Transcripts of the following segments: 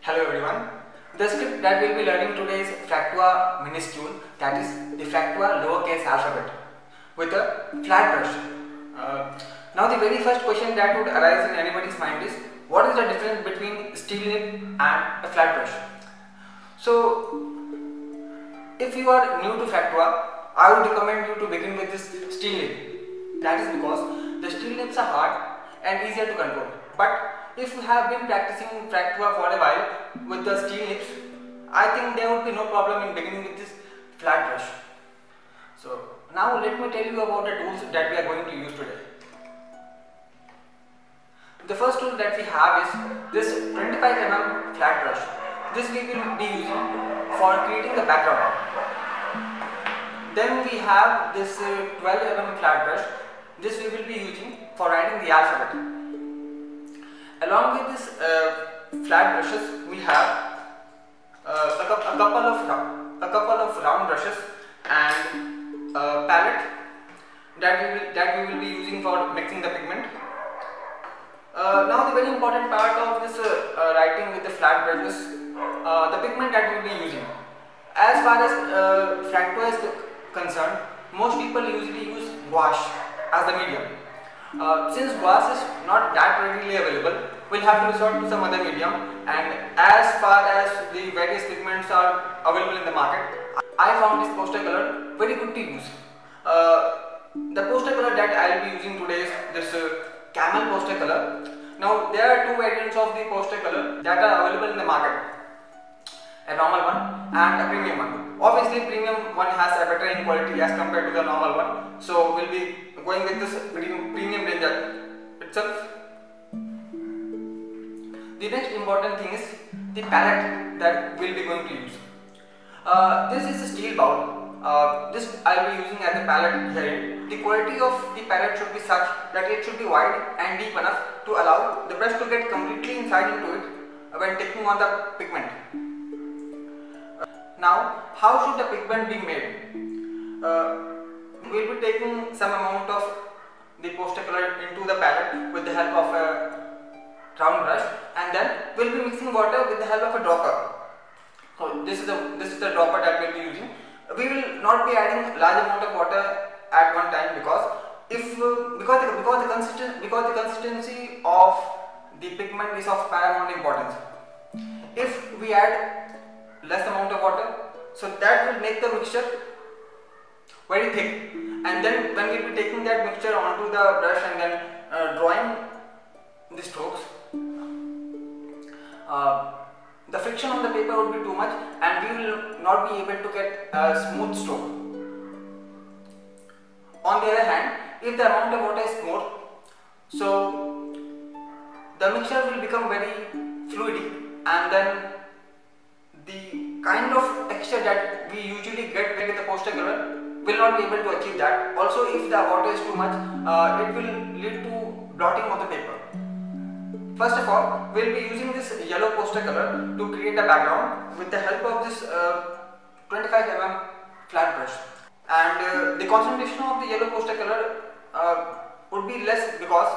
Hello everyone. The script that we will be learning today is Fraktur minuscule, that is the Fraktur lowercase alphabet with a flat brush. Now the very first question that would arise in anybody's mind is, what is the difference between steel nib and a flat brush? So if you are new to Fraktur, I would recommend you to begin with this steel nib. That is because the steel nibs are hard and easier to control. But if you have been practicing Fraktur for a while with the steel nibs, I think there would be no problem in beginning with this flat brush. So now let me tell you about the tools that we are going to use today. The first tool that we have is this 25 mm flat brush. This we will be using for creating the background. Then we have this 12 mm flat brush. This we will be using for writing the alphabet. Along with this flat brushes, we have a couple of round brushes and a palette that we will be using for mixing the pigment. Now the very important part of this writing with the flat brush is the pigment that we will be using. As far as Fraktur is concerned, most people usually use gouache as the medium. Since gouache is not that readily available, we'll have to resort to some other medium, and as far as the various pigments are available in the market, I found this poster color very good to use. The poster color that I'll be using today is this Camlin poster color. Now there are two variants of the poster color that are available in the market, a normal one and a premium one. Obviously premium one has a better in quality as compared to the normal one, so we'll be going with this premium range itself. The next important thing is the palette that we'll be going to use. This is a steel bowl. This I'll be using as a palette here. The quality of the palette should be such that it should be wide and deep enough to allow the brush to get completely inside into it when taking on the pigment. Now, how should the pigment be made? We'll be taking some amount of the poster color into the palette with the help of a round brush, and then we'll be mixing water with the help of a dropper. So this is the dropper that we'll be using. We will not be adding large amount of water at one time because the consistency of the pigment is of paramount importance. If we add less amount of water, so that will make the mixture very thick, and then when we will be taking that mixture onto the brush and then drawing the strokes, the friction on the paper would be too much and we will not be able to get a smooth stroke. On the other hand, if the amount of water is more, so the mixture will become very fluidy, and then the kind of texture that we usually get with the poster color will not be able to achieve that. Also, if the water is too much, it will lead to blotting of the paper. First of all, we will be using this yellow poster color to create a background with the help of this 25 mm flat brush. And the concentration of the yellow poster color would be less because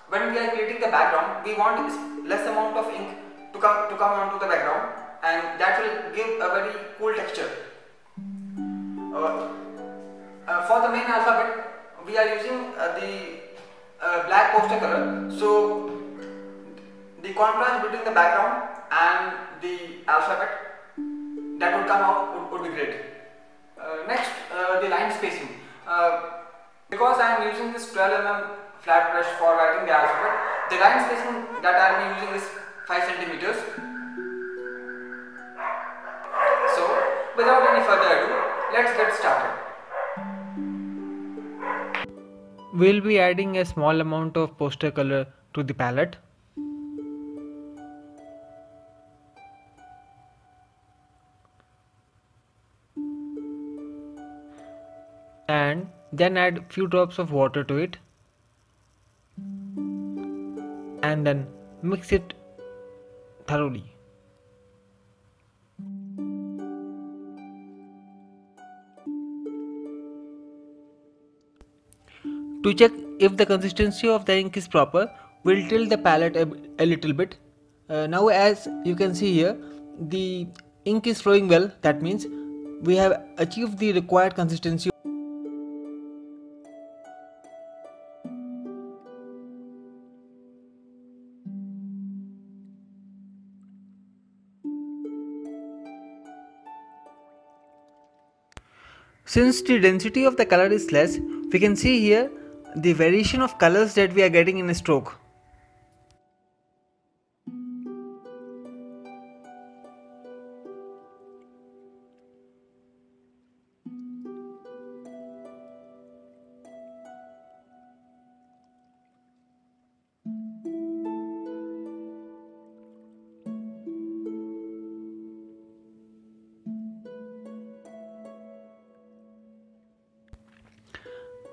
when we are creating the background, we want less amount of ink to come onto the background, and that will give a very cool texture. For the main alphabet, we are using the black poster color, so the contrast between the background and the alphabet that would come out would be great. Next, the line spacing. Because I am using this 12 mm flat brush for writing the alphabet, the line spacing that I am using is 5 centimeters. So, without any further ado, let's get started. We'll be adding a small amount of poster color to the palette. And then add few drops of water to it, and then mix it thoroughly. To check if the consistency of the ink is proper, we'll tilt the palette a little bit Now as you can see here, the ink is flowing well. That means we have achieved the required consistency. Since the density of the color is less, we can see here the variation of colors that we are getting in a stroke.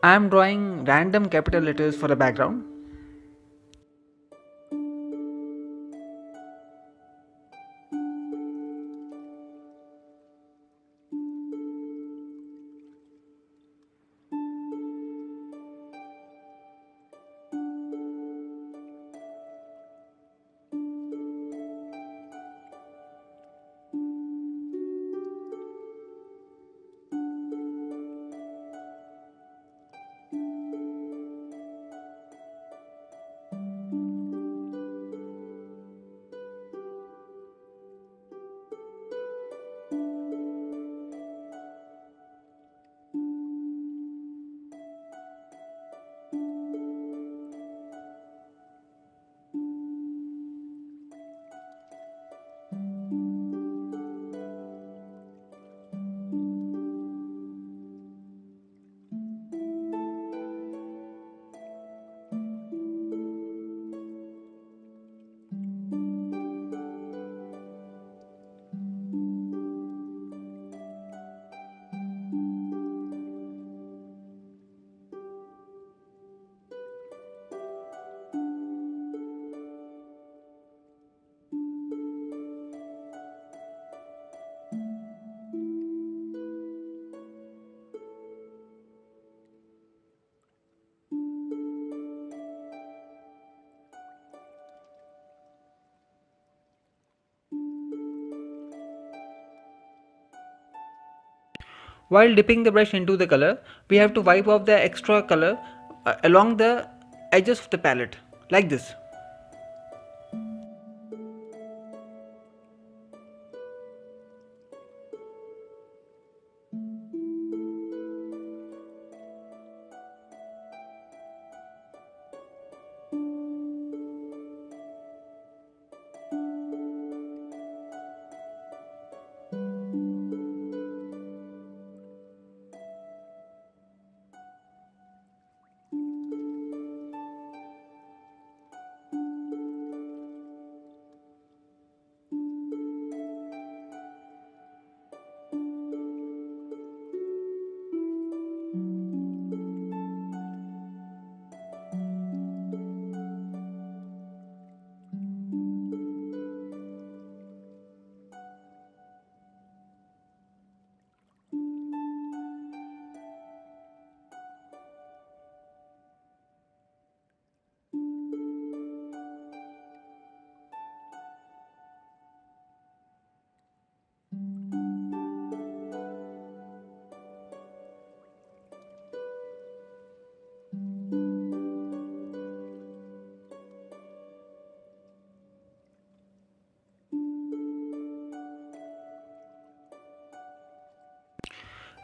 I am drawing random capital letters for the background. While dipping the brush into the color, we have to wipe off the extra color along the edges of the palette, like this.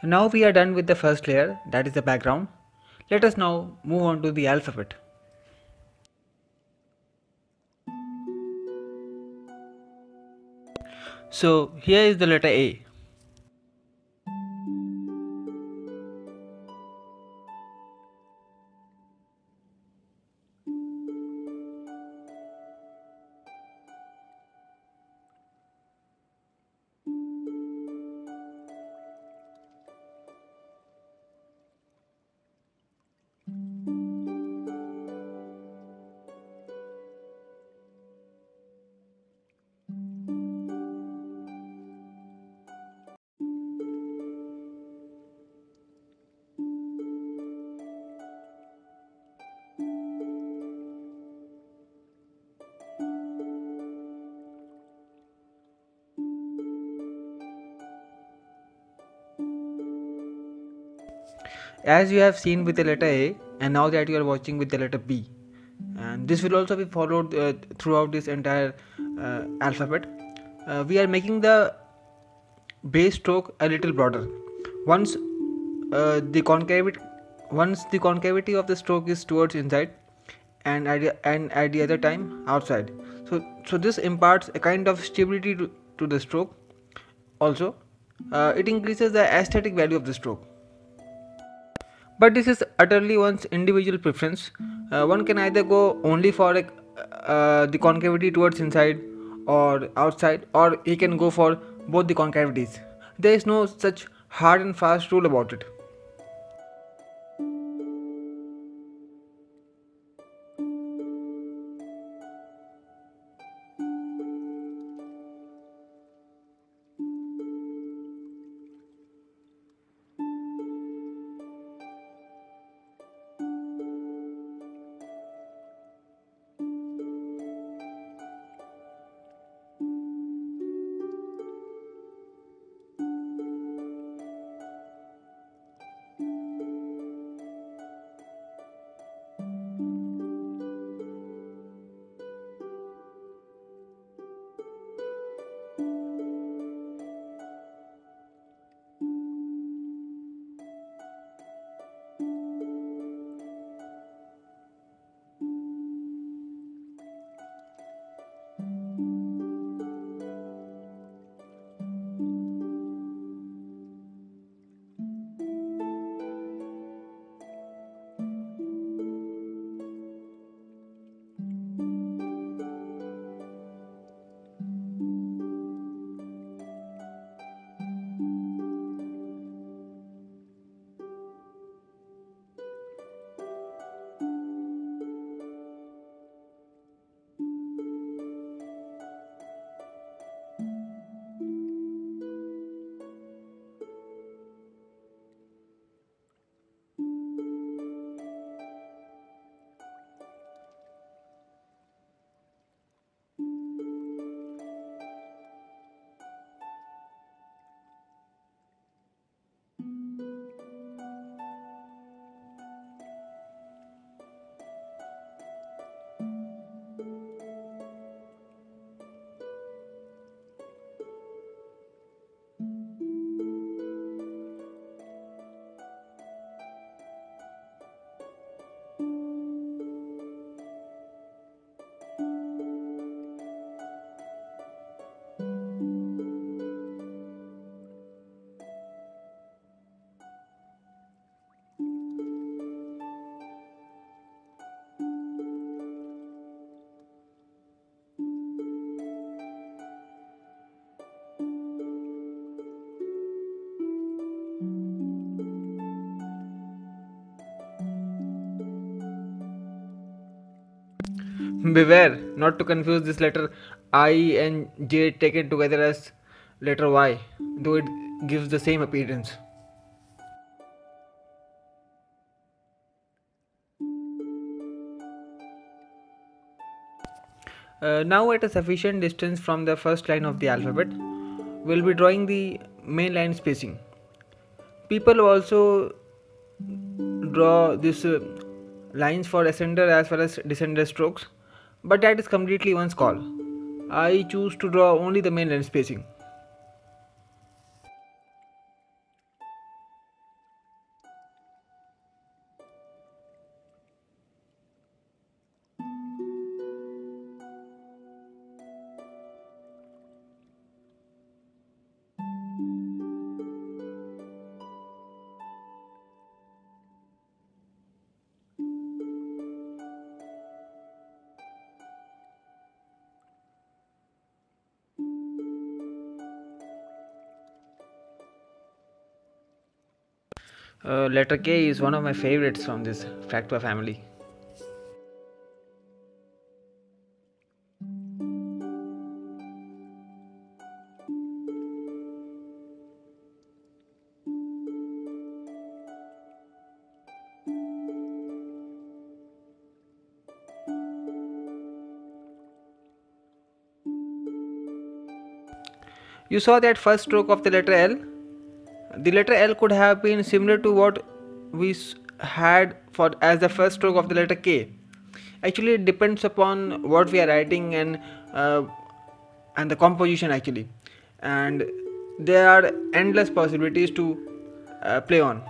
Now we are done with the first layer, that is the background. Let us now move on to the alphabet. So here is the letter A. as you have seen with the letter A, and now that you are watching with the letter B, and this will also be followed throughout this entire alphabet. We are making the base stroke a little broader. Once the concavity of the stroke is towards inside, and at the other time outside. So this imparts a kind of stability to the stroke. Also, it increases the aesthetic value of the stroke. But this is utterly one's individual preference. One can either go only for the concavity towards inside or outside, or he can go for both the concavities. There is no such hard and fast rule about it. Beware not to confuse this letter I and J taken together as letter Y, though it gives the same appearance. Now at a sufficient distance from the first line of the alphabet, we'll be drawing the main line spacing. People also draw this lines for ascender as well as descender strokes, but that is completely one's call. I choose to draw only the main line spacing. Letter K is one of my favorites from this Fraktur family. You saw that first stroke of the letter L? The letter L could have been similar to what had for as the first stroke of the letter K. Actually, it depends upon what we are writing uh, and the composition actually, and there are endless possibilities to play on.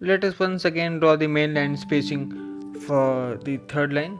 Let us once again draw the main line spacing for the third line.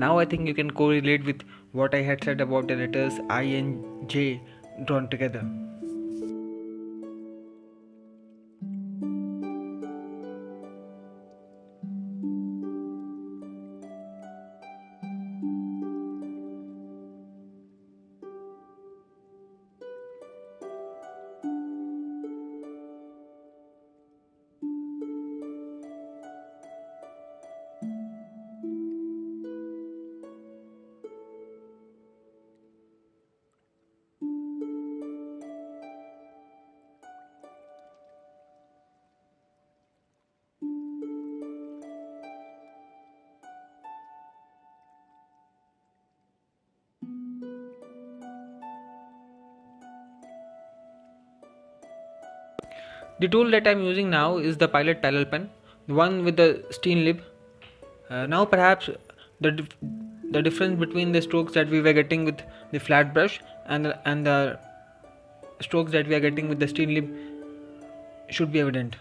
Now I think you can correlate with what I had said about the letters I and J drawn together. The tool that I am using now is the Pilot parallel pen, the one with the steen lip. Now perhaps the difference between the strokes that we were getting with the flat brush and the strokes that we are getting with the steen lip should be evident.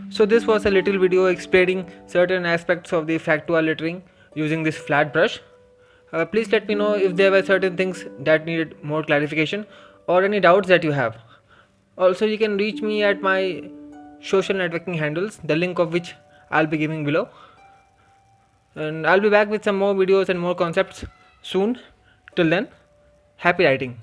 So this was a little video explaining certain aspects of the Fraktur lettering using this flat brush. Please let me know if there were certain things that needed more clarification or any doubts that you have. Also, you can reach me at my social networking handles, the link of which I'll be giving below. And I'll be back with some more videos and more concepts soon. Till then, happy writing.